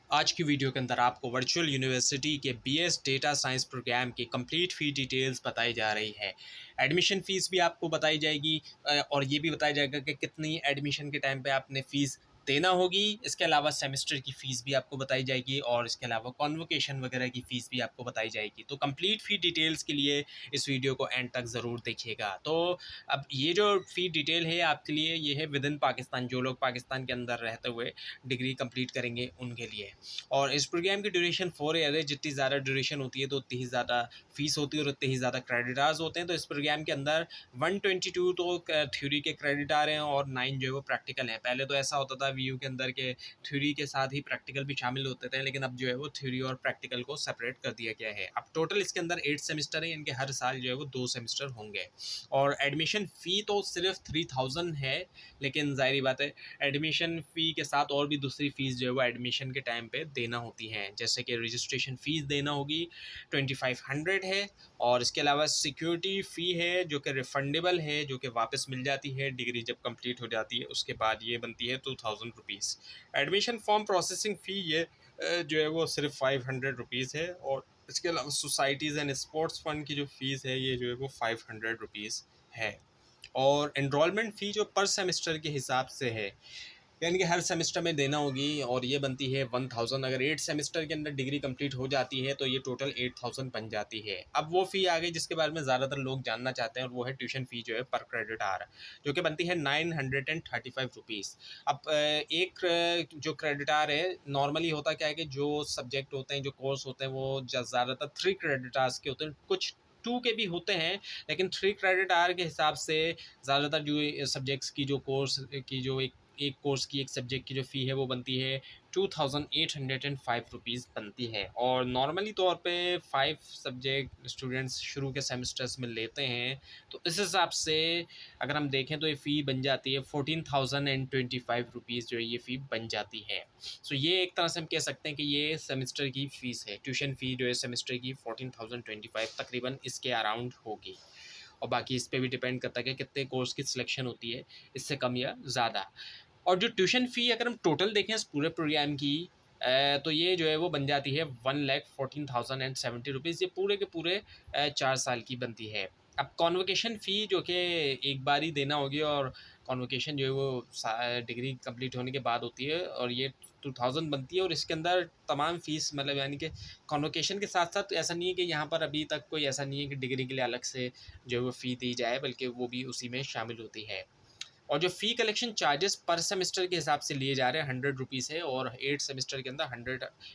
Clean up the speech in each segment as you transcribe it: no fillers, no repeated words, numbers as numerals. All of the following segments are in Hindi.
आज की वीडियो के अंदर आपको वर्चुअल यूनिवर्सिटी के बीएस डेटा साइंस प्रोग्राम की कंप्लीट फ़ी डिटेल्स बताई जा रही है। एडमिशन फ़ीस भी आपको बताई जाएगी और ये भी बताया जाएगा कि कितनी एडमिशन के टाइम पे आपने फ़ीस देना होगी। इसके अलावा सेमेस्टर की फ़ीस भी आपको बताई जाएगी और इसके अलावा कॉन्वोकेशन वगैरह की फ़ीस भी आपको बताई जाएगी। तो कंप्लीट फ़ी डिटेल्स के लिए इस वीडियो को एंड तक ज़रूर देखिएगा। तो अब ये जो फ़ी डिटेल है आपके लिए, ये है विद इन पाकिस्तान, जो लोग पाकिस्तान के अंदर रहते हुए डिग्री कंप्लीट करेंगे उनके लिए। और इस प्रोग्राम की ड्यूरेशन 4 ईयर है। जितनी ज़्यादा ड्यूरेशन होती है तो उतनी ही ज़्यादा फीस होती है और उतने ही ज़्यादा क्रेडिट आवर्स होते हैं। तो इस प्रोग्राम के अंदर 122 तो थ्योरी के क्रेडिट आ रहे हैं और 9 जो है वो प्रैक्टिकल हैं। पहले तो ऐसा होता था वीयू के अंदर के थ्योरी के साथ ही प्रैक्टिकल भी शामिल होते थे, लेकिन अब जो है वो थ्योरी और प्रैक्टिकल को सेपरेट कर दिया गया है। अब टोटल इसके अंदर 8 सेमेस्टर है, इनके हर साल जो है वो 2 सेमेस्टर होंगे। और एडमिशन फ़ी तो सिर्फ 3000 है, लेकिन ज़ाहिर बात है एडमिशन फ़ी के साथ और भी दूसरी फ़ीस जो है वो एडमिशन के टाइम पे देना होती हैं। जैसे कि रजिस्ट्रेशन फ़ीस देना होगी 2500 है, और इसके अलावा सिक्योरिटी फ़ी है जो कि रिफंडेबल है, जो कि वापस मिल जाती है डिग्री जब कंप्लीट हो जाती है उसके बाद। ये बनती है 2000 rupees. Admission form processing fee ये जो है वो सिर्फ 500 रुपीज़ है। और इसके अलावा सोसाइटीज़ एंड स्पोर्ट्स फंड की जो फ़ीस है ये जो है वो 500 रुपीज़ है। और एनरोलमेंट फ़ी जो पर सेमेस्टर के हिसाब से है, यानी कि हर सेमेस्टर में देना होगी, और ये बनती है 1000। अगर 8 सेमेस्टर के अंदर डिग्री कंप्लीट हो जाती है तो ये टोटल 8000 बन जाती है। अब वो फ़ी आ गई जिसके बारे में ज़्यादातर लोग जानना चाहते हैं, और वो है ट्यूशन फ़ी जो है पर क्रेडिट आवर, जो कि बनती है 935 रुपीज़। अब एक जो क्रेडिट आवर है, नॉर्मली होता क्या है कि जो सब्जेक्ट होते हैं, जो कोर्स होते हैं, वो ज़्यादातर 3 क्रेडिट आवर्स के होते हैं। कुछ 2 के भी होते हैं, लेकिन 3 क्रेडिट आवर के हिसाब से ज़्यादातर जो सब्जेक्ट्स की जो कोर्स की जो एक कोर्स की, एक सब्जेक्ट की जो फ़ी है वो बनती है 2805 रुपीज़ बनती है। और नॉर्मली तौर पे 5 सब्जेक्ट स्टूडेंट्स शुरू के सेमेस्टर्स में लेते हैं, तो इस हिसाब से अगर हम देखें तो ये फ़ी बन जाती है 14,025 रुपीज़, जो ये फ़ी बन जाती है। सो ये एक तरह से हम कह सकते हैं कि ये सेमेस्टर की फ़ीस है। ट्यूशन फ़ी जो है सेमेस्टर की 14,025 तकरीबन इसके अराउंड होगी, और बाकी इस पे भी डिपेंड करता है कि कितने कोर्स की सिलेक्शन होती है, इससे कम या ज़्यादा। और जो ट्यूशन फ़ी अगर हम टोटल देखें इस पूरे प्रोग्राम की, तो ये जो है वो बन जाती है 1,14,070 रुपीज़। ये पूरे के पूरे 4 साल की बनती है। अब कॉन्वोकेशन फ़ी जो कि एक बार ही देना होगी, और कॉन्वोकेशन जो है वो डिग्री कंप्लीट होने के बाद होती है, और ये 2000 बनती है। और इसके अंदर तमाम फ़ीस, मतलब यानी कि कॉन्वोकेशन के साथ साथ ऐसा नहीं है कि यहाँ पर अभी तक कोई ऐसा नहीं है कि डिग्री के लिए अलग से जो है वो फ़ी दी जाए, बल्कि वो भी उसी में शामिल होती है। और जो फ़ी कलेक्शन चार्जेस पर सेमेस्टर के हिसाब से लिए जा रहे हैं 100 रुपीज़ है, और 8 सेमेस्टर के अंदर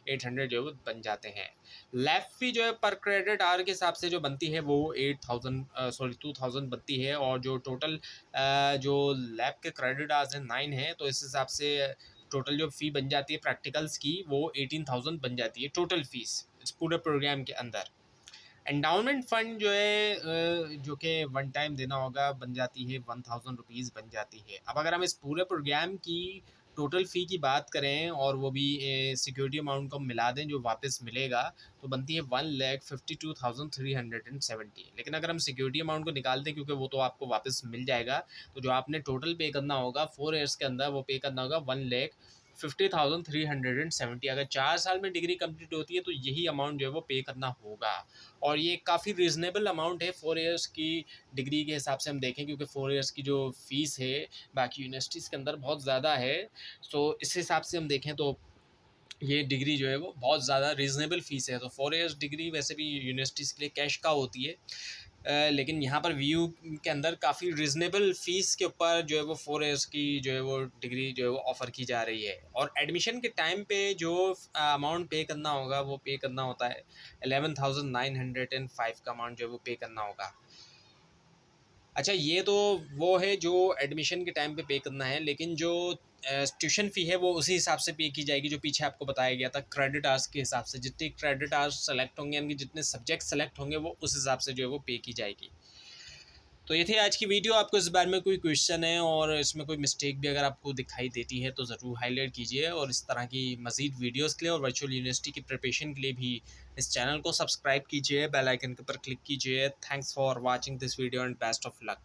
800 जो है वो बन जाते हैं। लैब फ़ी जो है पर क्रेडिट आवर के हिसाब से जो बनती है वो 2000 बनती है। और जो टोटल जो लैब के क्रेडिट आवर्स हैं 9 हैं, तो इस हिसाब से टोटल जो फ़ी बन जाती है प्रैक्टिकल्स की वो 18,000 बन जाती है टोटल फ़ीस इस पूरे प्रोग्राम के अंदर। एंडाउनमेंट फ़ंड जो है जो कि वन टाइम देना होगा, बन जाती है 1000 रुपीज़ बन जाती है। अब अगर हम इस पूरे प्रोग्राम की टोटल फ़ी की बात करें और वो भी सिक्योरिटी अमाउंट को मिला दें जो वापस मिलेगा, तो बनती है 1,52,370। लेकिन अगर हम सिक्योरिटी अमाउंट को निकाल दें, क्योंकि वो तो आपको वापस मिल जाएगा, तो जो आपने टोटल पे करना होगा 4 ईयर्स के अंदर, वो पे करना होगा 1,50,370। अगर 4 साल में डिग्री कंप्लीट होती है तो यही अमाउंट जो है वो पे करना होगा। और ये काफ़ी रीज़नेबल अमाउंट है 4 इयर्स की डिग्री के हिसाब से हम देखें, क्योंकि 4 इयर्स की जो फ़ीस है बाकी यूनिवर्सिटीज़ के अंदर बहुत ज़्यादा है। तो इस हिसाब से हम देखें तो ये डिग्री जो है वो बहुत ज़्यादा रीज़नेबल फ़ीस है। तो 4 इयर्स डिग्री वैसे भी यूनिवर्सिटीज़ के लिए कैश का होती है, लेकिन यहाँ पर वीयू के अंदर काफ़ी रीज़नेबल फ़ीस के ऊपर जो है वो 4 इयर्स की जो है वो डिग्री जो है वो ऑफ़र की जा रही है। और एडमिशन के टाइम पे जो अमाउंट पे करना होगा वो पे करना होता है 11,905 का अमाउंट जो है वो पे करना होगा। अच्छा, ये तो वो है जो एडमिशन के टाइम पे करना है, लेकिन जो ट्यूशन फ़ी है वो उसी हिसाब से पे की जाएगी जो पीछे आपको बताया गया था क्रेडिट आवर्स के हिसाब से। जितने क्रेडिट आवर्स सेलेक्ट होंगे, यानी कि जितने सब्जेक्ट सेलेक्ट होंगे, वो उस हिसाब से जो है वो पे की जाएगी। तो ये थी आज की वीडियो। आपको इस बारे में कोई क्वेश्चन है और इसमें कोई मिस्टेक भी अगर आपको दिखाई देती है तो ज़रूर हाईलाइट कीजिए, और इस तरह की मज़ीद वीडियोज़ के लिए और वर्चुअल यूनिवर्सिटी की प्रिपरेशन के लिए भी इस चैनल को सब्सक्राइब कीजिए, बेल आइकन के ऊपर क्लिक कीजिए। Thanks for watching this video and best of luck.